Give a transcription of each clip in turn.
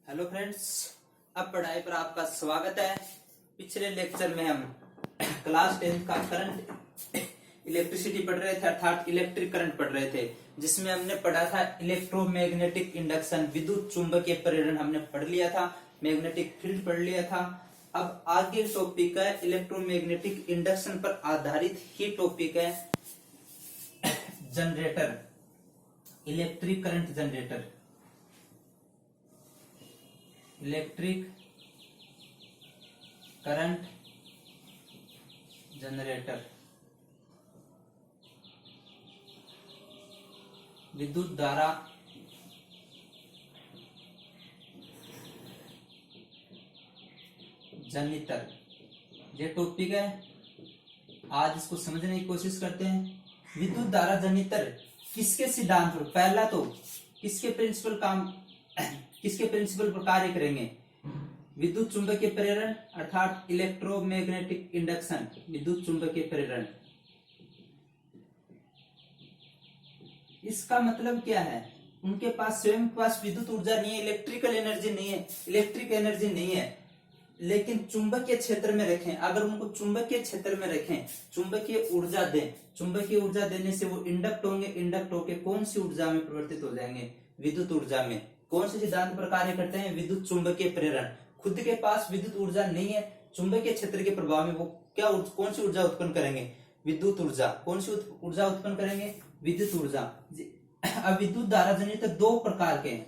Hello friends, अब पढ़ाई पर आपका स्वागत है। पिछले लेक्चर में हम क्लास 10 का करंट इलेक्ट्रिसिटी पढ़ रहे थे, अर्थात इलेक्ट्रिक करंट पढ़ रहे थे, जिसमें हमने पढ़ा था इलेक्ट्रोमैग्नेटिक इंडक्शन, विद्युत चुंबकीय प्रेरण हमने पढ़ लिया था, मैग्नेटिक फील्ड पढ़ लिया था। अब आगे टॉपिक है इलेक्ट्रोमैग्नेटिक इंडक्शन पर आधारित ही टॉपिक है generator, electric current generator, electric current generator, विद्युत धारा जनितर, ये टॉपिक है। आज इसको समझने की कोशिश करते हैं। विद्युत धारा जनितर किसके सिद्धांत पर, पहला तो किसके प्रिंसिपल पर कार्य करेंगे? विद्युत चुंबकीय प्रेरण अर्थात इलेक्ट्रोमैग्नेटिक इंडक्शन, विद्युत चुंबकीय प्रेरण। इसका मतलब क्या है? उनके पास स्वयं के पास विद्युत ऊर्जा नहीं है, इलेक्ट्रिकल एनर्जी नहीं है, इलेक्ट्रिक एनर्जी नहीं है, लेकिन चुंबकीय क्षेत्र में रखें। अगर उनको चुंबकीय क्षेत्र में रखें, चुंबकीय ऊर्जा दें, चुंबकीय ऊर्जा देने से वो इंडक्ट होंगे, इंडक्ट होके कौन सी ऊर्जा में परिवर्तित हो जाएंगे? विद्युत ऊर्जा में। कौन से सिद्धांत पर कार्य करते हैं? विद्युत चुंबकीय प्रेरण। खुद के पास विद्युत ऊर्जा नहीं है, चुंबकीय क्षेत्र के प्रभाव में वो कौन सी ऊर्जा उत्पन्न करेंगे? विद्युत ऊर्जा। कौन सी ऊर्जा उत्पन्न करेंगे? विद्युत ऊर्जा। अब विद्युत धारा जनित दो प्रकार के हैं,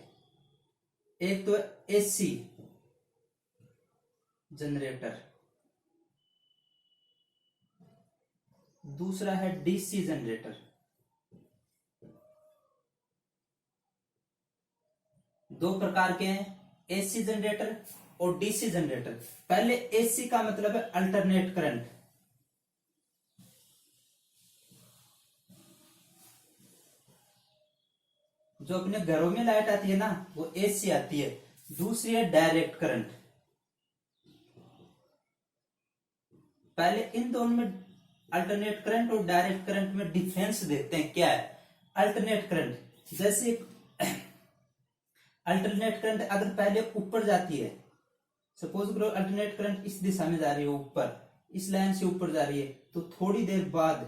एक तो एसी जनरेटर, दूसरा है डीसी जनरेटर। दो प्रकार के हैं, एसी जनरेटर और डीसी जनरेटर। पहले एसी का मतलब है अल्टरनेट करंट, जो अपने घरों में लाइट आती है ना, वो एसी आती है। दूसरी है डायरेक्ट करंट। पहले इन दोनों में, अल्टरनेट करंट और डायरेक्ट करंट में डिफरेंस देखते हैं क्या है। अल्टरनेट करंट, जैसे अल्टरनेट करंट अगर पहले ऊपर जाती है, सपोज करो अल्टरनेट करंट इस दिशा में जा रही है, ऊपर इस लाइन से ऊपर जा रही है, तो थोड़ी देर बाद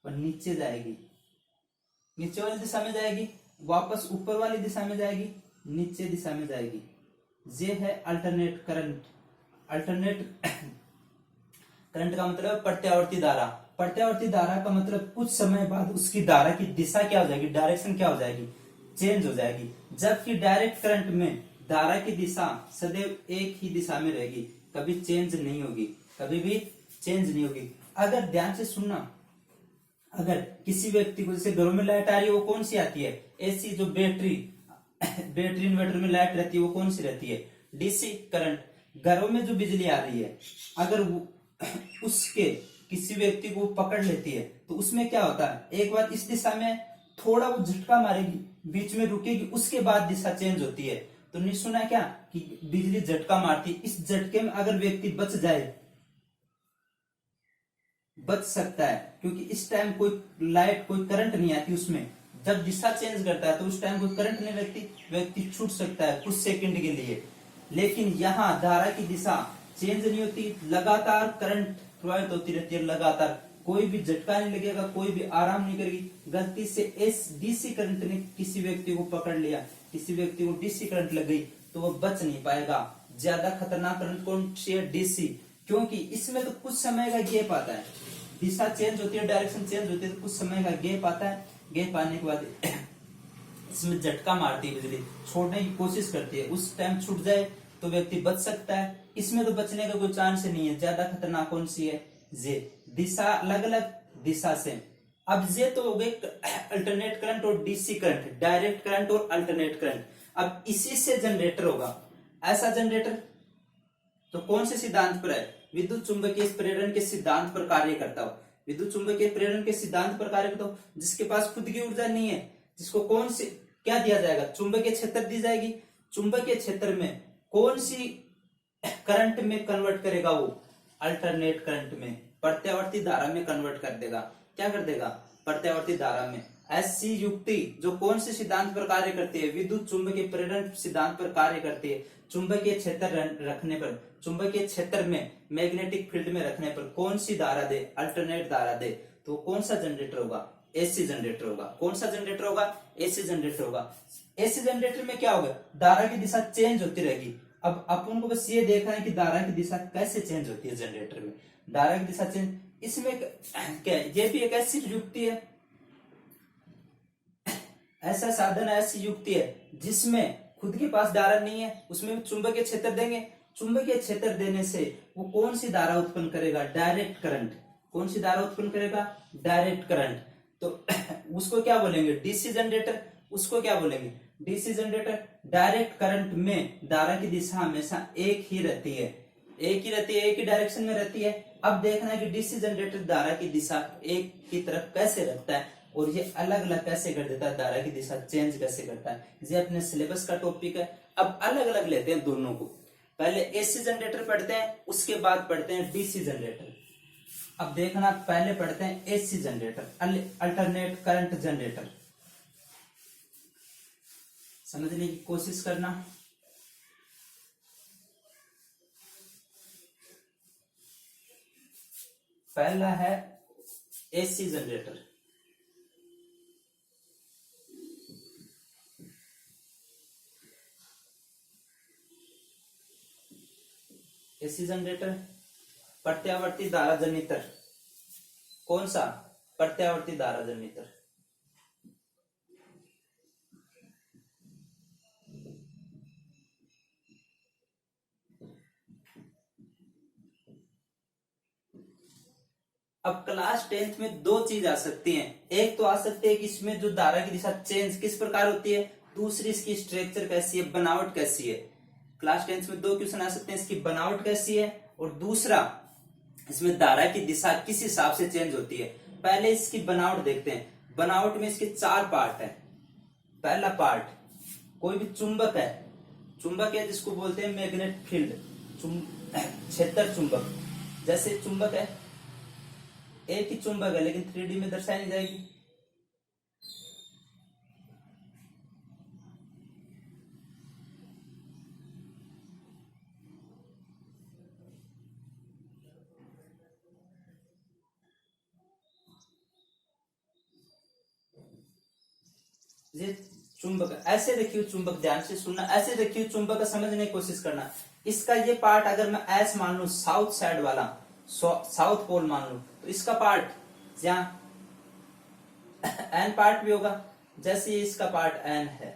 वह नीचे जाएगी, नीचे वाली दिशा में जाएगी, वापस ऊपर वाली दिशा में जाएगी, नीचे दिशा में जाएगी। ये है अल्टरनेट करंट। अल्टरनेट करंट का मतलब प्रत्यावर्ती धारा। प्रत्यावर्ती धारा का मतलब कुछ समय बाद उसकी धारा की दिशा क्या हो जाएगी, डायरेक्शन क्या हो जाएगी, चेंज हो जाएगी। जबकि डायरेक्ट करंट में धारा की दिशा सदैव एक ही दिशा में रहेगी, कभी चेंज नहीं होगी, कभी भी चेंज नहीं होगी। अगर ध्यान से सुनना, अगर किसी व्यक्ति को, जैसे घरों में लाइट आ रही है, वो कौन सी आती है? एसी। जो बैटरी इन्वर्टर में लाइट रहती है, वो कौन सी रहती है? DC current. घरों में जो बिजली आ रही है, अगर वो उसके किसी व्यक्ति को पकड़ लेती है, तो उसमें क्या होता है? एक बार इस दिशा में थोड़ा वो झटका मारेगी, बीच में रुकेगी, उसके बाद दिशा चेंज होती है। तो नहीं सुना क्या कि बिजली झटका मारती, इस झटके में अगर व्यक्ति बच जाए, बच सकता है, क्योंकि इस टाइम कोई लाइट, कोई करंट नहीं आती उसमें। जब दिशा चेंज करता है तो उस टाइम कोई करंट नहीं लगती, व्यक्ति छूट सकता है कुछ सेकंड के लिए। लेकिन यहाँ धारा की दिशा चेंज नहीं होती, लगातार करंट प्रवाहित होती रहती है, लगातार, कोई भी झटका नहीं लगेगा, कोई भी आराम नहीं करेगी। गलती से इस डीसी करंट ने किसी व्यक्ति को पकड़ लिया, किसी व्यक्ति को डीसी करंट लग गई, तो वो बच नहीं पाएगा। ज्यादा खतरनाक करंट कौन सी है? डीसी। क्योंकि इसमें तो कुछ समय का गैप आता है, दिशा चेंज होती है, डायरेक्शन चेंज होती है, तो कुछ समय का गैप आता है। गैप आने के बाद इसमें झटका मारती है बिजली, छोड़ने की कोशिश करती है, उस टाइम छूट जाए तो व्यक्ति बच सकता है। इसमें तो बचने का कोई चांस ही नहीं है। ज्यादा खतरनाक कौन सी है? जे। दिशा अलग अलग दिशा से। अब ये तो हो गए अल्टरनेट करंट और डीसी करंट, डायरेक्ट करंट और अल्टरनेट करंट। अब इसी से जनरेटर होगा। ऐसा जनरेटर तो कौन से सिद्धांत पर है? विद्युत चुंबकीय प्रेरण के सिद्धांत पर कार्य करता हो। विद्युत चुंबकीय प्रेरण के सिद्धांत पर कार्य करता हो, जिसके पास खुद की ऊर्जा नहीं है, जिसको कौन सी क्या दिया जाएगा? चुंबकीय क्षेत्र दी जाएगी। चुंबकीय क्षेत्र में कौन सी करंट में कन्वर्ट करेगा? वो अल्टरनेट करंट में, प्रत्यावर्ती धारा में कन्वर्ट कर देगा। क्या कर देगा? प्रत्यावर्ती धारा में। ऐसी युक्ति जो कौन से सिद्धांत पर कार्य करती है? विद्युत चुंबकीय प्रेरण सिद्धांत पर कार्य करती है। चुंबकीय क्षेत्र रखने पर, चुंबकीय क्षेत्र में मैग्नेटिक फील्ड में रखने पर कौन सी धारा दे? अल्टरनेट धारा दे। तो कौन सा जनरेटर होगा? एसी जनरेटर होगा। कौन सा जनरेटर होगा? एसी जनरेटर होगा। एसी जनरेटर में क्या होगा? धारा की दिशा चेंज होती रहेगी। अब अपन को बस ये देखना है कि धारा की दिशा कैसे चेंज होती है जनरेटर में। धारा की दिशा चेंज, इसमें क्या ये भी एक ऐसी युक्ति है, ऐसा साधन, ऐसी युक्ति है जिसमें खुद के पास धारा नहीं है, उसमें चुंबकीय क्षेत्र देंगे। चुंबकीय क्षेत्र देने से वो कौन सी धारा उत्पन्न करेगा? Direct current. कौन सी धारा उत्पन्न करेगा? Direct current. तो उसको क्या बोलेंगे? DC generator. उसको क्या बोलेंगे? DC generator. डायरेक्ट करंट में धारा की दिशा हमेशा एक ही रहती है, एक ही रहती है, एक ही डायरेक्शन में रहती है। अब देखना है कि डीसी जनरेटर धारा की दिशा एक की तरफ कैसे रखता है और ये अलग अलग कैसे कर देता है, धारा की दिशा चेंज कैसे करता है। ये अपने सिलेबस का टॉपिक है। अब अलग अलग लेते हैं दोनों को। पहले एसी जनरेटर पढ़ते हैं, उसके बाद पढ़ते हैं डीसी जनरेटर। अब देखना, पहले पढ़ते हैं AC generator, alternate current generator. समझने की कोशिश करना। पहला है एसी जनरेटर। एसी जनरेटर प्रत्यावर्ती धारा जनरेटर। कौन सा? प्रत्यावर्ती धारा जनरेटर। अब क्लास 10th में दो चीज आ सकती हैं। एक तो आ सकती है कि इसमें जो धारा की दिशा चेंज किस प्रकार होती है, दूसरी इसकी स्ट्रक्चर कैसी है, बनावट कैसी है। क्लास 10th में दो क्वेश्चन आ सकते हैं, इसकी बनावट कैसी है और दूसरा इसमें धारा की दिशा किस हिसाब से चेंज होती है। पहले इसकी बनावट देखते हैं। बनावट में इसके चार पार्ट है। पहला पार्ट, कोई भी चुंबक है, चुंबक है जिसको बोलते हैं मैग्नेट फील्ड, क्षेत्र चुंबक। जैसे चुंबक है, एक ही चुंबक है लेकिन 3D में दर्शाई नहीं जाएगी। ये चुंबक ऐसे देखिए, चुंबक ध्यान से सुनना, ऐसे देखिए चुंबक समझने की कोशिश करना। इसका ये पार्ट अगर मैं एस मान लू, साउथ साइड वाला, साउथ पोल मान लू, तो इसका पार्ट यहाँ एन पार्ट भी होगा। जैसे ये इसका पार्ट एन है,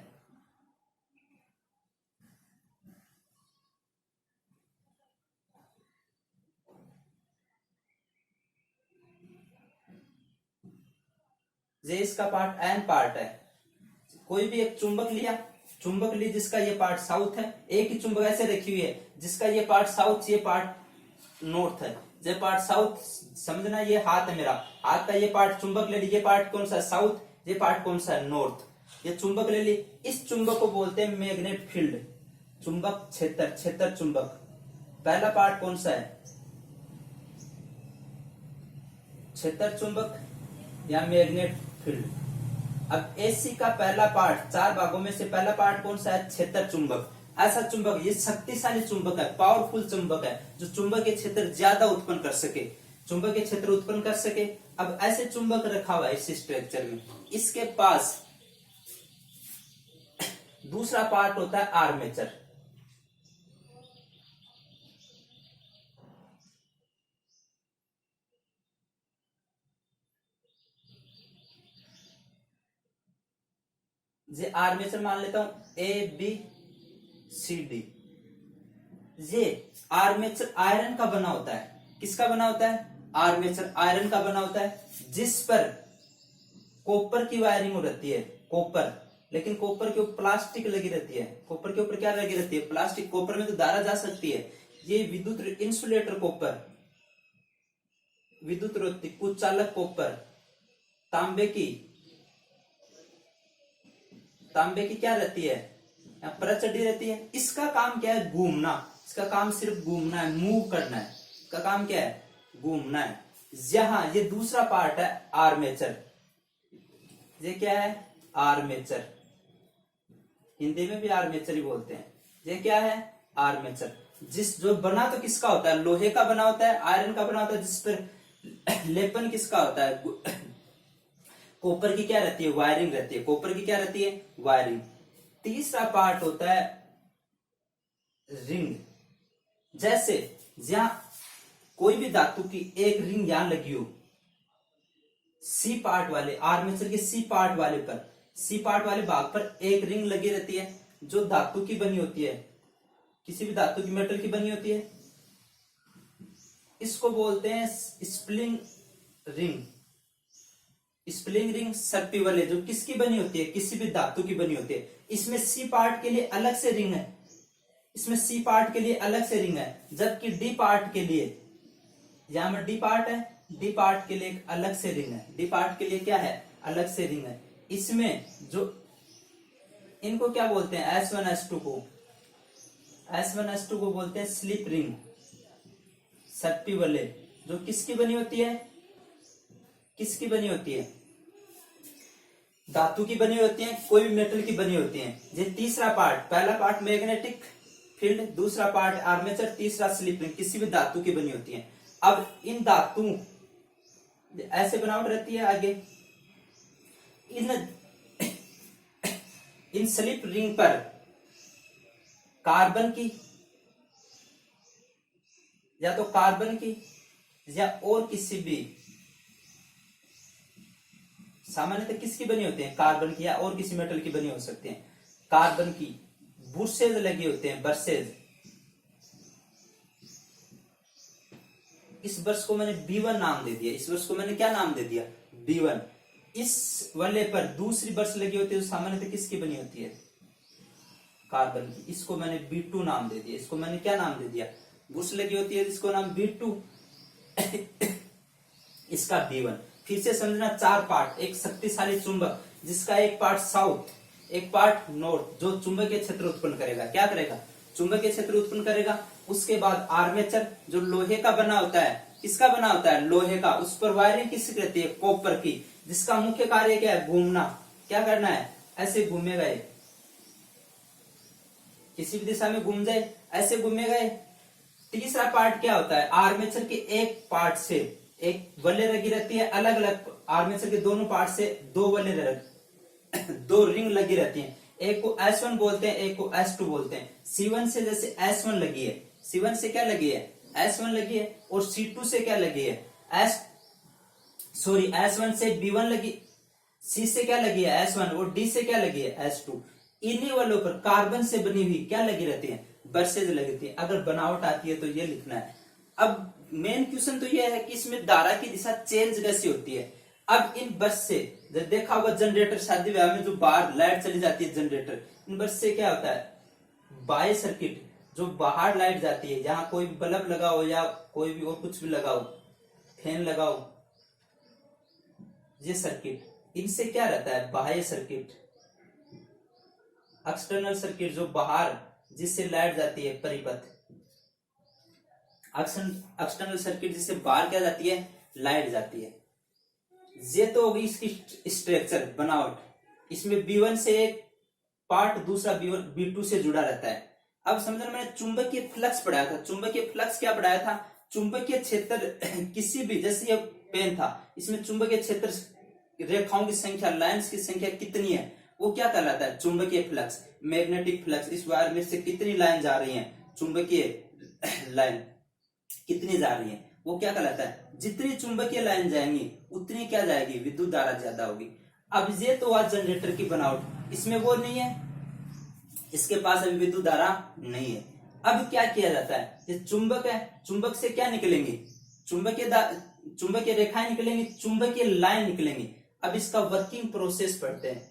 ये इसका पार्ट एन पार्ट है। कोई भी एक चुंबक लिया, चुंबक ली जिसका ये पार्ट साउथ है, एक ही चुंबक ऐसे रखी हुई है जिसका ये पार्ट साउथ, ये पार्ट नॉर्थ है। ये पार्ट साउथ, समझना, ये हाथ है मेरा, हाथ का ये पार्ट चुंबक ले ली, ये पार्ट कौन सा है? साउथ, ये पार्ट कौन सा है? नॉर्थ। ये चुंबक ले ली, इस चुंबक को बोलते हैं मैग्नेट फील्ड, चुंबक क्षेत्र, क्षेत्र चुंबक। पहला पार्ट कौन सा है? क्षेत्र चुंबक या मैग्नेट फील्ड। अब एसी का पहला पार्ट, चार भागों में से पहला पार्ट कौन सा है? क्षेत्र चुंबक। ऐसा चुंबक, ये शक्तिशाली चुंबक है, पावरफुल चुंबक है, जो चुंबकीय क्षेत्र ज्यादा उत्पन्न कर सके, चुंबकीय क्षेत्र उत्पन्न कर सके। अब ऐसे चुंबक रखा हुआ है इस स्ट्रक्चर में, इसके पास दूसरा पार्ट होता है आर्मेचर। ये आर्मेचर मान लेता हूं, ए बी सी डी। ये आर्मेचर आयरन का बना होता है। किसका बना होता है? आर्मेचर आयरन का बना होता है, जिस पर कॉपर की वायरिंग हो रहती है, कॉपर। लेकिन कॉपर के ऊपर प्लास्टिक लगी रहती है। कॉपर के ऊपर क्या लगी रहती है? प्लास्टिक। कॉपर में तो धारा जा सकती है। ये विद्युत इंसुलेटर कॉपर, विद्युत रोधी कुचालक कॉपर, तांबे की क्या रहती है? परत चढ़ी रहती है। इसका काम क्या है? घूमना। इसका काम सिर्फ घूमना है, मूव करना है। इसका काम क्या है? घूमना है। यहां ये दूसरा पार्ट है आर्मेचर। ये क्या है, आर्मेचर, हिंदी में भी आर्मेचर ही बोलते हैं। ये क्या है, आर्मेचर। जिस जो बना तो किसका होता है, लोहे का बना होता है, आयरन का बना होता है, जिस पर लेपन किसका होता है, कॉपर की क्या रहती है, वायरिंग रहती है, कॉपर की क्या रहती है, वायरिंग। तीसरा पार्ट होता है रिंग। जैसे जहां कोई भी धातु की एक रिंग यहां लगी हो, सी पार्ट वाले आर्मेचर के सी पार्ट वाले पर, सी पार्ट वाले भाग पर एक रिंग लगी रहती है, जो धातु की बनी होती है, किसी भी धातु की, मेटल की बनी होती है। इसको बोलते हैं स्प्लिंग रिंग। स्प्लिंग रिंग सर्पी वाले, जो किसकी बनी होती है, किसी भी धातु की बनी होती है। इसमें सी पार्ट के लिए अलग से रिंग है, इसमें सी पार्ट के लिए अलग से रिंग है, जबकि डी पार्ट के लिए, यहां में डी पार्ट है, डी पार्ट के लिए एक अलग से रिंग है, डी पार्ट के लिए क्या है, अलग से रिंग है। इसमें जो इनको क्या बोलते हैं, S1 S2 को, S1 S2 को बोलते हैं स्लिप रिंग, सर्पी वाले, जो किसकी बनी होती है, किसकी बनी होती है, धातु की बनी होती है, कोई भी मेटल की बनी होती है। ये तीसरा पार्ट, पहला पार्ट मैग्नेटिक फील्ड, दूसरा पार्ट आर्मेचर, तीसरा स्लिप रिंग, किसी भी धातु की बनी होती है। अब इन धातु ऐसे बनावट रहती है आगे, इन स्लिप रिंग पर कार्बन की, या तो कार्बन की या और किसी भी, सामान्यतः किसकी बनी होती है, कार्बन की या और किसी मेटल की बनी हो सकती है, कार्बन की बुशेज लगे होते हैं, बर्सेज। इस बर्स को मैंने B1 नाम दे दिया, इस बर्स को मैंने क्या नाम दे दिया, B1। इस वाले पर दूसरी बर्स लगी होती है, जो सामान्यतः किसकी बनी होती है, कार्बन की, इसको मैंने B2 नाम दे दिया, इसको मैंने क्या नाम दे दिया, बुश लगी होती है, इसको नाम B2, इसका B1। फिर से समझना, चार पार्ट, एक शक्तिशाली चुंबक जिसका एक पार्ट साउथ, एक पार्ट नॉर्थ, जो चुंबकीय क्षेत्र उत्पन्न करेगा, क्या करेगा, चुंबकीय क्षेत्र उत्पन्न करेगा। उसके बाद आर्मेचर, जो लोहे का बना होता है, किसका बना होता है, लोहे का, उस पर वायरिंग किसकी रहती है, कॉपर की, जिसका मुख्य कार्य क्या है, घूमना, क्या करना है, ऐसे घूमेगा, किसी भी दिशा में घूम जाए, ऐसे घूमेगा। तीसरा पार्ट क्या होता है, आर्मेचर के एक पार्ट से एक वलय लगी रहती है, अलग अलग आर्मेचर के दोनों पार्ट से दो वलय, दो रिंग लगी रहती हैं, एक को S1 बोलते हैं, एक को S2 बोलते हैं। C1 से जैसे S1 लगी है, C1 से क्या लगी है, S1 लगी है, और C2 से क्या लगी है, S1 से B1 लगी, C से क्या लगी है, S1, और D से क्या लगी है, S2। इन्हीं वालों पर कार्बन से बनी हुई क्या लगी रहती है, बर्सेज लगी रहती है। अगर बनावट आती है तो ये लिखना है। अब मेन क्वेश्चन तो ये है कि इसमें धारा की दिशा चेंज कैसी होती है। अब इन बस से, जब देखा होगा जनरेटर, शादी ब्याह में जो बाहर लाइट चली जाती है जनरेटर, इन बस से क्या होता है, बाय सर्किट, जो बाहर लाइट जाती है, जहां कोई बल्ब लगाओ या कोई भी और कुछ भी लगाओ, फैन लगाओ, ये सर्किट, इनसे क्या रहता है, बाह्य सर्किट, एक्सटर्नल सर्किट, जो बाहर जिससे लाइट जाती है, परिपथ, एक्सटर्नल सर्किट जिससे बाहर क्या जाती है, लाइट जाती है। ये तो होगी इसकी स्ट्रक्चर, बनावट। इसमें B1 से एक पार्ट, दूसरा B2 से जुड़ा रहता है। अब समझना, मैंने चुंबकीय फ्लक्स पढ़ाया था, चुंबकीय फ्लक्स क्या पढ़ाया था, चुंबकीय क्षेत्र किसी भी, जैसे ये पेन था, इसमें चुंबकीय क्षेत्र रेखाओं की संख्या, लाइंस की संख्या कितनी है, वो क्या कहलाता है, चुंबकीय फ्लक्स। मैग्नेटिक फ्लक्स, इस वायर में से कितनी लाइन जा रही है, चुंबकीय लाइन कितनी जा रही है, वो क्या कहलाता है, जितनी चुंबकीय लाइन जाएंगी उतनी क्या जाएगी, विद्युत धारा ज्यादा होगी। अब ये तो आज जनरेटर की बनावट, इसमें वो नहीं है, इसके पास अभी विद्युत धारा नहीं है। अब क्या किया जाता है, ये चुंबक है, चुंबक से क्या निकलेंगे, चुंबकीय रेखाएं निकलेंगी, चुंबकीय लाइन निकलेंगी। अब इसका वर्किंग प्रोसेस पढ़ते हैं।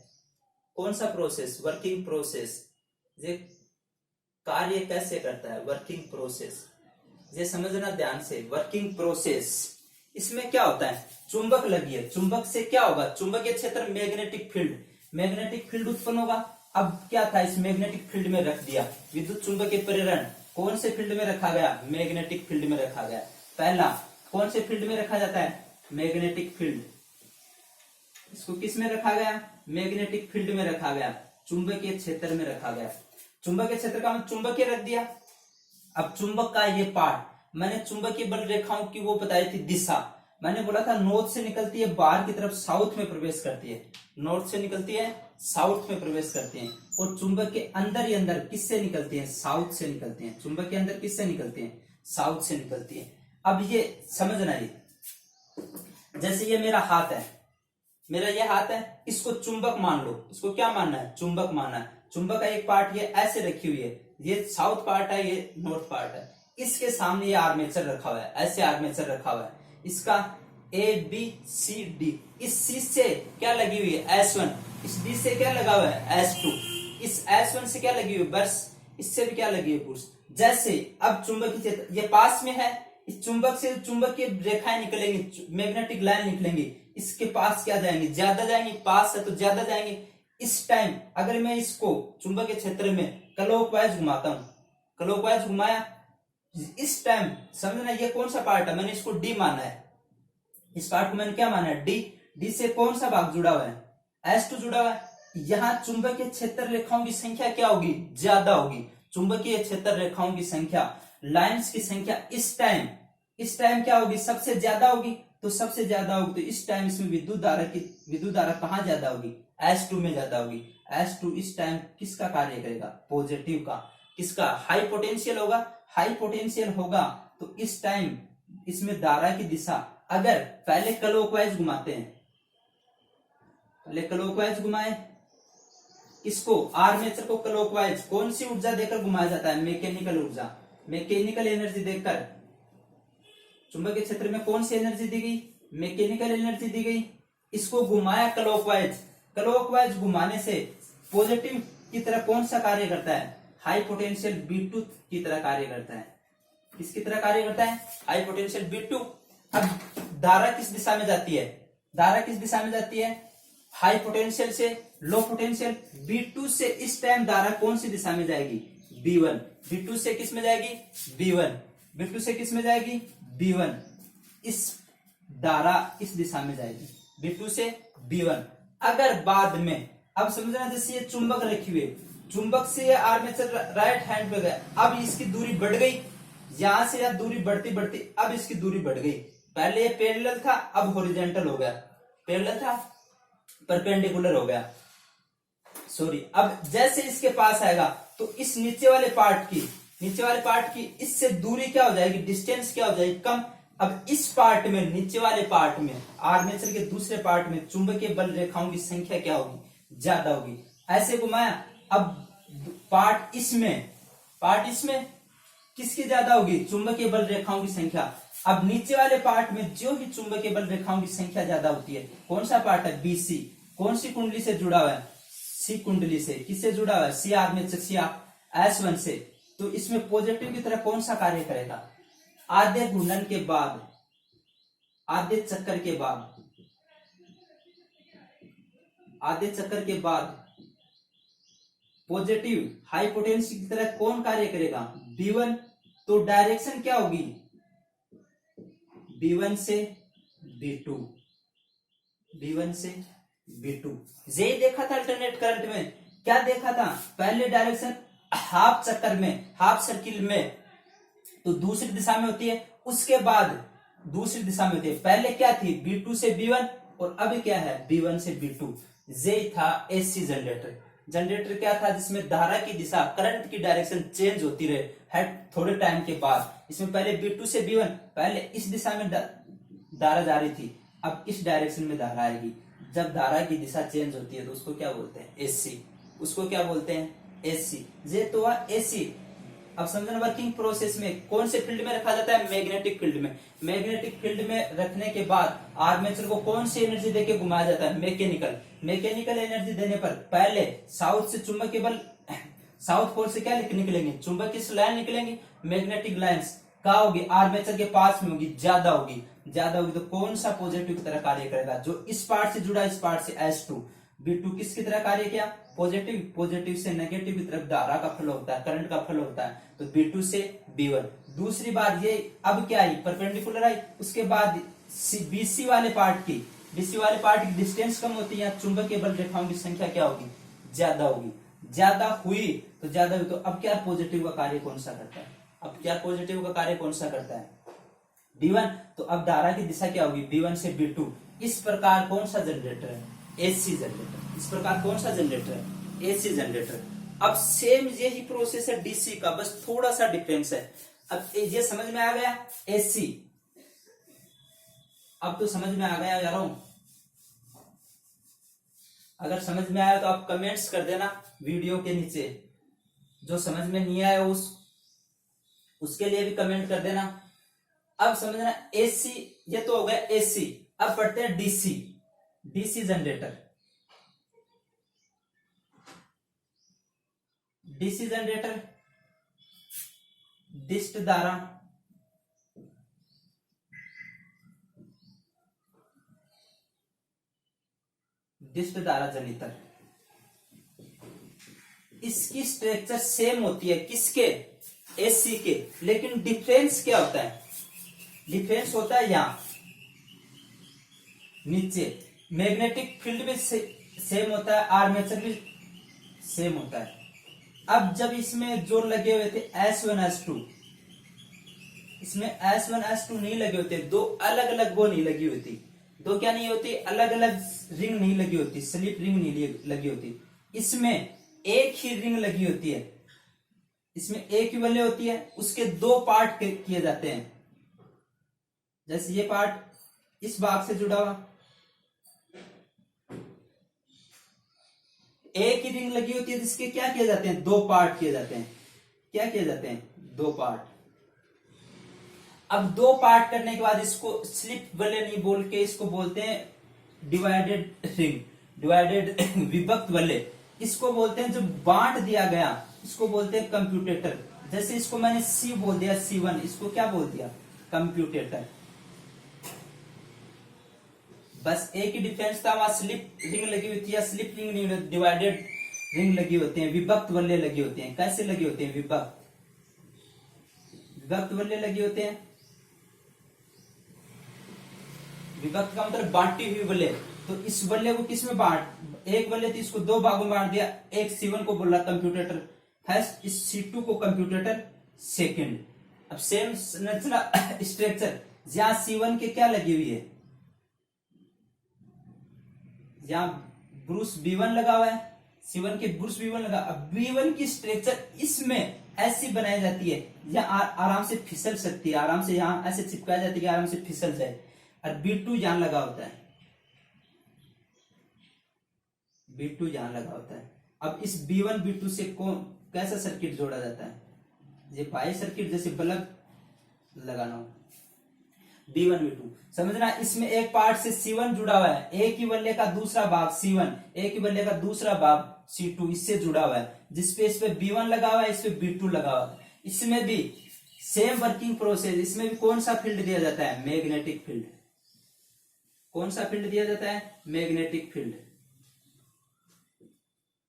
कौन सा प्रोसेस, वर्किंग प्रोसेस, ये कार्य कैसे करता है, वर्किंग प्रोसेस, ये समझना ध्यान से। वर्किंग प्रोसेस, इसमें क्या होता है, चुंबक लगी है, चुंबक से क्या होगा, चुंबकीय क्षेत्र, मैग्नेटिक फील्ड, मैग्नेटिक फील्ड उत्पन्न होगा। अब क्या था, इस मैग्नेटिक फील्ड में रख दिया विद्युत चुंबकीय प्रेरण, कौन से फील्ड में रखा गया, मैग्नेटिक फील्ड में रखा गया। पहला कौन से फील्ड में रखा जाता है, मैग्नेटिक फील्ड, इसको किस में रखा गया, मैग्नेटिक फील्ड में रखा गया, चुंबकीय क्षेत्र में रखा गया। चुंबकीय क्षेत्र का हम चुंबकीय रख दिया। अब चुंबक का ये पार्ट, मैंने चुंबकीय बल रेखाओं की वो बताई थी दिशा, मैंने बोला था नॉर्थ से निकलती है बाहर की तरफ, साउथ में प्रवेश करती है, नॉर्थ से निकलती है साउथ में प्रवेश करती है, और चुंबक के अंदर ही अंदर किससे निकलती है, साउथ से निकलती है। चुंबक के अंदर किससे निकलती है, साउथ से निकलती है। अब ये समझना, ये जैसे ये मेरा हाथ है, मेरा ये हाथ है, इसको चुंबक मान लो, इसको क्या मानना है, चुंबक मानना है। चुंबक का एक पार्ट ये ऐसे रखी हुई है, ये साउथ पार्ट है, ये नॉर्थ पार्ट है, इसके सामने ये आर्मेचर रखा हुआ है, ऐसे आर्मेचर रखा हुआ है, इसका ए बी सी डी, इस सी से क्या लगी हुई है S1, इस डी से क्या लगा हुआ है S2, इस S1 से क्या लगी हुई है बर्स, इससे भी क्या लगी है पुरुष। जैसे अब चुंबकीय क्षेत्र ये पास में है, इस चुंबक से चुंबकीय रेखाएं निकलेंगी, मैग्नेटिक लाइन निकलेंगी, इसके पास क्या जाएंगे, ज्यादा जाएंगे, पास है तो ज्यादा जाएंगे। इस टाइम अगर मैं इसको चुंबकीय क्षेत्र में क्लॉकवाइज घुमाता हूं, क्लॉकवाइज घुमाया, इस टाइम समझना ये कौन सा पार्ट है, मैंने इसको डी माना है, इस पार्ट को मैंने क्या माना है, डी। डी से कौन सा भाग जुड़ा हुआ है, S2 जुड़ा हुआ है। यहाँ चुंबकीय क्षेत्र रेखाओं की संख्या क्या होगी, ज्यादा होगी। चुंबकीय क्षेत्र रेखाओं की संख्या, लाइंस की संख्या इस टाइम क्या होगी, सबसे ज्यादा होगी। तो सबसे ज्यादा होगी तो इस टाइम इसमें विद्युत धारा कहाँ ज्यादा होगी, S2 में ज्यादा होगी। S2 इस टाइम किसका कार्य करेगा, पॉजिटिव का। किसका, हाई पोटेंशियल होगा, हाई पोटेंशियल होगा तो इस टाइम इसमें धारा की दिशा, अगर पहले क्लॉकवाइज घुमाते हैं, पहले क्लॉकवाइज घुमाए, इसको आर्मेचर को क्लॉकवाइज कौन सी ऊर्जा देकर घुमाया जाता है, मैकेनिकल ऊर्जा, मैकेनिकल एनर्जी देकर। चुंबकीय क्षेत्र में कौन सी एनर्जी दी गई, मैकेनिकल एनर्जी दी गई। इसको घुमाया क्लॉकवाइज, क्लॉकवाइज घुमाने से पॉजिटिव की तरह कौन सा कार्य करता है, हाई पोटेंशियल B2 की तरह कार्य करता है। किसकी तरह कार्य करता है, हाई पोटेंशियल B2। अब धारा किस दिशा में जाती है, धारा किस दिशा में जाती है, हाई पोटेंशियल से लो पोटेंशियल। B2 से इस टाइम धारा कौन सी दिशा में जाएगी, B1। B2 से किस में जाएगी, B1। B2 से किस में जाएगी, B1। इस धारा इस दिशा में जाएगी, B2 से B1। अगर बाद में, अब समझना, जैसे ये चुंबक रखी हुई है, चुंबक से ये आर्मेचर राइट हैंड पे गया, अब इसकी दूरी बढ़ गई, यहां से यह दूरी बढ़ती बढ़ती अब इसकी दूरी बढ़ गई। पहले ये पैरेलल था, अब हॉरिजॉन्टल हो गया, पैरेलल था परपेंडिकुलर हो गया, सॉरी। अब जैसे इसके पास आएगा तो इस नीचे वाले पार्ट की इससे दूरी क्या हो जाएगी, डिस्टेंस क्या हो जाएगी, कम। अब इस पार्ट में, नीचे वाले पार्ट में, आर्मेचर के दूसरे पार्ट में चुंबकीय बल रेखाओं की संख्या क्या होगी, ज्यादा होगी। ऐसे घुमाया, अब पार्ट इसमें किसकी ज्यादा होगी, चुंबकीय बल रेखाओं की संख्या। अब नीचे वाले पार्ट में जो भी चुंबकीय बल रेखाओं की संख्या ज्यादा होती है, कौन सा पार्ट है, BC। कौन सी कुंडली से जुड़ा हुआ है, C कुंडली से। किससे जुड़ा हुआ है, C आर्मेचर, C S1 से। तो इसमें पॉजिटिव की तरह कौन सा कार्य करेगा, आधे घूर्णन के बाद, आधे चक्कर के बाद पॉजिटिव हाई पोटेंशियल की तरह कौन कार्य करेगा, B1। तो डायरेक्शन क्या होगी, B1 से B2, B1 से B2। यही देखा था अल्टरनेट करंट में, क्या देखा था, पहले डायरेक्शन हाफ चक्कर में, हाफ सर्किल में तो दूसरी दिशा में होती है, उसके बाद दूसरी दिशा में होती है। पहले क्या थी, B2 से B1 और अभी क्या है, B1 से B2। यही था AC जनरेटर क्या था, जिसमें धारा की दिशा, करंट की डायरेक्शन चेंज होती रहे है थोड़े टाइम के बाद। इसमें पहले B2 से B1, पहले इस दिशा में धारा जा रही थी, अब इस डायरेक्शन में धारा आएगी। जब धारा की दिशा चेंज होती है तो उसको क्या बोलते हैं, AC। उसको क्या बोलते हैं, AC। ये तो हुआ AC। अब समझना, वर्किंग प्रोसेस में कौन से फील्ड में रखा जाता है, मैग्नेटिक फील्ड में। मैग्नेटिक फील्ड में रखने के बाद आर्मेचर को कौन सी एनर्जी देके घुमाया जाता है, मैकेनिकल एनर्जी देने पर पहले साउथ से चुंबकीय बल, साउथ पोल से क्या निकलेंगे, चुंबकीय लाइन निकलेंगी, मैग्नेटिक लाइंस कहाँ होगी, आर्मेचर के पास में होगी, ज्यादा होगी तो कौन सा पॉजिटिव की तरह कार्य करेगा, जो इस पार्ट से जुड़ा, इस पार्ट से S2। B2 किसकी तरह कार्य किया, पॉजिटिव से नेगेटिव की तरफ धारा का फ्लो होता है, करंट का फ्लो होता है, तो B2 से B1। दूसरी बात ये, अब क्या आई, परपेंडिकुलर आई। उसके बाद BC वाले पार्ट की डीसी वाले पार्ट की डिस्टेंस कम होती है, चुंबकीय बल रेखाओं की संख्या क्या होगी, ज्यादा होगी। ज्यादा हुई तो अब क्या पॉजिटिव का कार्य कौन सा करता है, अब क्या पॉजिटिव का कार्य कौन सा करता है, B1। तो अब धारा की दिशा क्या होगी, B1 से B2। इस प्रकार कौन सा जनरेटर है, AC जनरेटर। इस प्रकार कौन सा जनरेटर है, AC जनरेटर। अब सेम यही प्रोसेस है DC का, बस थोड़ा सा डिफरेंस है। अब ये समझ में आ गया AC, अब तो समझ में आ गया यारों। अगर समझ में आया तो आप कमेंट्स कर देना वीडियो के नीचे, जो समझ में नहीं आया उसके लिए भी कमेंट कर देना। अब समझना AC, ये तो हो गया AC। अब पढ़ते हैं DC जनरेटर। DC जनरेटर डिस्ट धारा जनितर, इसकी स्ट्रक्चर सेम होती है किसके, AC के, लेकिन डिफरेंस क्या होता है, डिफरेंस होता है यहां नीचे। मैग्नेटिक फील्ड भी सेम होता है, आर्मेचर भी सेम होता है। अब जब इसमें जो लगे हुए थे S1 S2, इसमें S1 S2 नहीं लगे होते, दो अलग अलग वो नहीं लगी होती, दो क्या नहीं होती, अलग अलग रिंग नहीं लगी होती, स्लिप रिंग नहीं लगी होती। इसमें एक ही रिंग लगी होती है, इसमें एक ही वलय होती है, उसके दो पार्ट किए जाते हैं। जैसे ये पार्ट इस भाग से जुड़ा हुआ, एक ही रिंग लगी होती है, जिसके क्या किए जाते हैं, दो पार्ट किए जाते हैं। क्या किए जाते हैं, दो पार्ट। अब दो पार्ट करने के बाद इसको स्लिप वलय नहीं बोल के इसको बोलते हैं डिवाइडेड रिंग, डिवाइडेड विभक्त वलय। इसको बोलते हैं, जो बांट दिया गया इसको बोलते हैं कंप्यूटेटर। जैसे इसको मैंने C बोल दिया, C1, इसको क्या बोल दिया, कंप्यूटेटर। बस एक ही डिफरेंस था, वहां स्लिप रिंग लगी हुई थी, या स्लिप रिंग नहीं, डिवाइडेड रिंग लगी होती है, विभक्त वलय लगी होती हैं। कैसे लगी होती हैं, विभक्त वलय लगी होते हैं। विभक्त का मतलब बांटी हुई वलय। तो इस वलय को किसमें बांट, एक वलय थी, इसको दो भागों में बांट दिया। एक C1 को बोला कंप्यूटेटर फर्स्ट, इस C2 को कंप्यूटेटर सेकंड। अब सेम संरचना स्ट्रक्चर, जहां C1 के क्या लगी हुई है, जहां ब्रूस B1 लगा हुआ है, C1 के ब्रूस B1 लगा। अब B1 की स्ट्रक्चर इसमें ऐसी बनाई जाती है, यहां आराम से फिसल सकती है, आराम से यहां ऐसे चिपकाई जाती है कि आराम से फिसल जाए। और B2 यहां लगा होता है, B2 यहां लगा होता है। अब इस B1 B2 से कौन कैसा सर्किट जोड़ा जाता है, ये बाह्य सर्किट, जैसे बल्ब लगाना हो, B1 B2 समझना। इसमें एक पार्ट से C1 जुड़ा हुआ है, एक ही वलय का दूसरा भाग C1, एक ही वलय का दूसरा भाग C2 इससे जुड़ा हुआ है, जिसपे इस पे B1 लगा हुआ है, इस पे B2 लगा हुआ है। इसमें भी सेम वर्किंग प्रोसेस, इसमें भी कौन सा फील्ड दिया जाता है, मैग्नेटिक फील्ड। कौन सा फील्ड दिया जाता है, मैग्नेटिक फील्ड।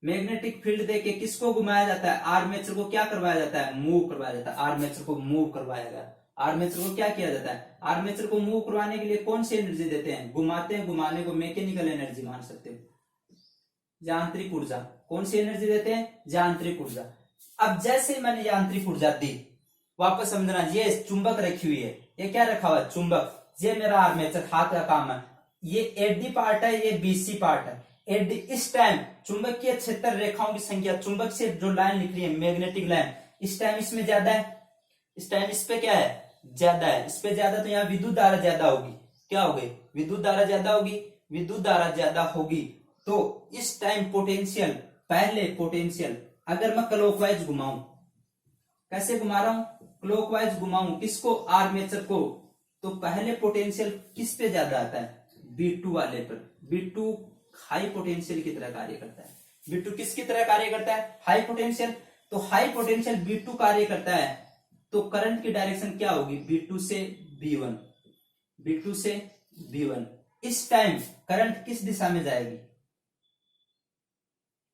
मैग्नेटिक फील्ड देके किसको घुमाया जाता है, आर्मेचर को क्या करवाया जाता है, मूव करवाया जाता है। आर्मेचर को मूव करवाया गया, आर्मेचर को क्या किया जाता है, आर्मेचर को मूव करवाने के लिए कौन सी एनर्जी देते हैं, घुमाते हैं, घुमाने को मैकेनिकल एनर्जी मान सकते हो, यांत्रिक ऊर्जा। कौन सी एनर्जी देते हैं, यांत्रिक ऊर्जा। अब जैसे मैंने यांत्रिक ऊर्जा दी, वापस समझना, ये चुंबक रखी हुई है, ये क्या रखा हुआ है, चुंबक। ये मेरा आर्मेचर हाथ का काम है, ये एडी पार्ट है, ये BC पार्ट है। एडी इस टाइम चुंबकीय क्षेत्र रेखाओं की संख्या, चुंबक से जो लाइन लिख रही है मैग्नेटिक लाइन, इस टाइम इसमें ज्यादा है, इस टाइम इस पे क्या है, ज्यादा है। इस पे ज्यादा, तो यहाँ विद्युत धारा ज्यादा होगी। क्या होगी, विद्युत धारा ज्यादा होगी। विद्युत धारा ज्यादा होगी तो इस टाइम पोटेंशियल, पहले पोटेंशियल अगर मैं क्लॉकवाइज घुमाऊं, कैसे घुमा रहा हूं, क्लॉकवाइज घुमाऊं किसको, आर्मेचर को, तो पहले पोटेंशियल किस पे ज्यादा आता है, B2 वाले पर। B2 हाई पोटेंशियल की तरह कार्य करता है। B2 किसकी तरह कार्य करता है, हाई पोटेंशियल। तो हाई पोटेंशियल B2 कार्य करता है, तो करंट की डायरेक्शन क्या होगी, B2 से B1, B2 से B1। इस टाइम करंट किस दिशा में जाएगी,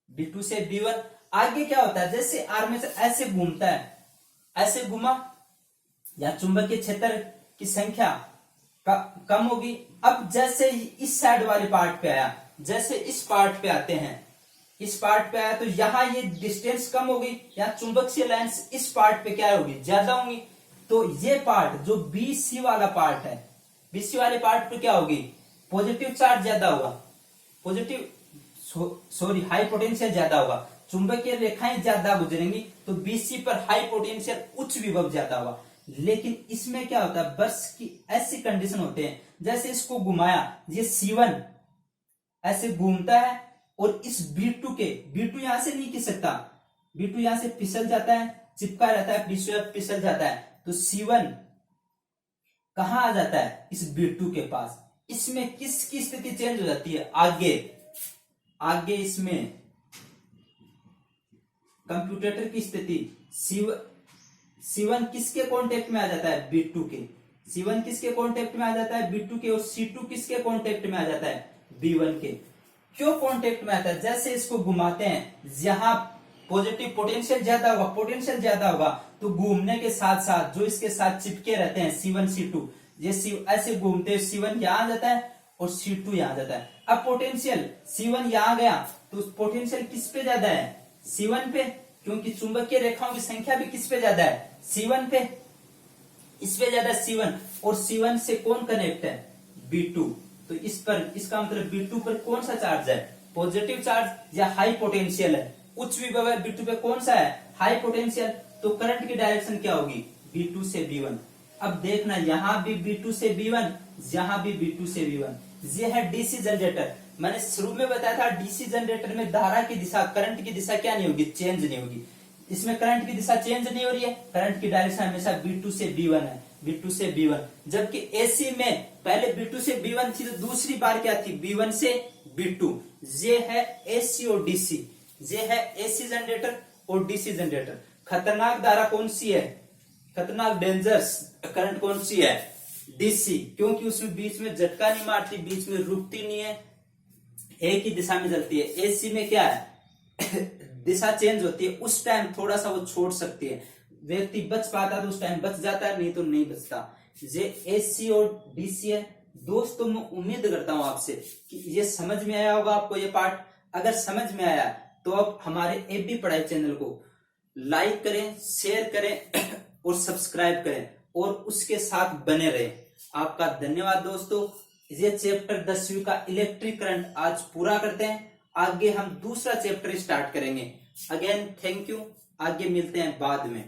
B2 से B1। आगे क्या होता है, जैसे आर्मेचर ऐसे घूमता है, ऐसे घुमा, या चुंबकीय क्षेत्र की संख्या कम होगी। अब जैसे ही इस साइड वाले पार्ट पे आया, जैसे इस पार्ट पे आते हैं, इस पार्ट पे आया तो यहाँ ये डिस्टेंस कम होगी, यहाँ चुंबकीय लाइंस इस पार्ट पे क्या होगी, ज्यादा होंगी। तो ये पार्ट जो BC वाला पार्ट है, BC वाले पार्ट पे क्या होगी, पॉजिटिव चार्ज ज्यादा होगा, पॉजिटिव सॉरी हाई पोटेंशियल ज्यादा होगा, चुंबकीय रेखाएं ज्यादा गुजरेंगी, तो BC पर हाई पोटेंशियल उच्च विभव ज्यादा होगा। लेकिन इसमें क्या होता है, बर्स्ट की ऐसी कंडीशन होते हैं, जैसे इसको घुमाया, ये C1 ऐसे घूमता है और इस B2 यहां से नहीं खिस सकता, B2 यहां से फिसल जाता है, चिपका रहता है, फिसल जाता है, तो C1 कहां आ जाता है, इस B2 के पास। इसमें किसकी स्थिति चेंज हो जाती है, आगे इसमें कंप्यूटेटर की स्थिति, C1 किसके कांटेक्ट में आ जाता है, B2 के। C1 किसके कांटेक्ट में आ जाता है, B2 के, और C2 किसके कांटेक्ट में आ जाता है, B1 के। क्यों कांटेक्ट में आता है, जैसे इसको घुमाते हैं, जहां पॉजिटिव पोटेंशियल ज्यादा होगा, तो घूमने के साथ साथ जो इसके साथ चिपके रहते हैं C1 C2, ये ऐसे घूमते हैं, C1 यहां आ जाता है और C2 यहां आ जाता है। अब पोटेंशियल C1 यहां गया तो पोटेंशियल किस पे ज्यादा है, C1 पे, क्योंकि चुंबकीय रेखाओं की संख्या भी किस पे ज्यादा है, C1 पे, इस पे ज्यादा C1, और C1 से कौन कनेक्ट है, B2। तो इस पर, इसका मतलब B2 पर कौन सा चार्ज है, पॉजिटिव चार्ज या हाई पोटेंशियल है, उच्च विभव है, B2 पे कौन सा है, हाई पोटेंशियल। तो करंट की डायरेक्शन क्या होगी, B2 से B1। अब देखना, यहां भी B2 से B1, यहां भी B2 से B1। ये है डीसी जनरेटर। मैंने शुरू में बताया था डीसी जनरेटर में धारा की दिशा, करंट की दिशा क्या नहीं होगी, चेंज नहीं होगी। इसमें करंट की दिशा चेंज नहीं हो रही है, करंट की डायरेक्शन हमेशा B2 से B1 है, B2 से B1। जबकि एसी में पहले B2 से B1 थी, तो दूसरी बार क्या थी, B1 से B2। ये है एसी और डीसी, ये है एसी जनरेटर और डीसी जनरेटर। खतरनाक धारा कौन सी है, खतरनाक डेंजरस करंट कौन सी है, डीसी, क्योंकि उसमें बीच में झटका नहीं मारती, बीच में रुकती नहीं है, एक ही दिशा में चलती है। एसी में क्या है दिशा चेंज होती है, उस टाइम थोड़ा सा वो छोड़ सकती है, व्यक्ति बच पाता तो उस टाइम बच जाता है, नहीं तो नहीं बचता। ये एसी और डीसी है। दोस्तों मैं उम्मीद करता हूं आपसे कि ये समझ में आया होगा आपको ये पार्ट। अगर समझ में आया तो आप हमारे एबी पढ़ाई चैनल को लाइक करें, शेयर करें और सब्सक्राइब करें और उसके साथ बने रहें। आपका धन्यवाद दोस्तों। ये चैप्टर 10वीं का इलेक्ट्रिक करंट आज पूरा करते हैं, आगे हम दूसरा चैप्टर स्टार्ट करेंगे। अगेन थैंक यू, आगे मिलते हैं बाद में।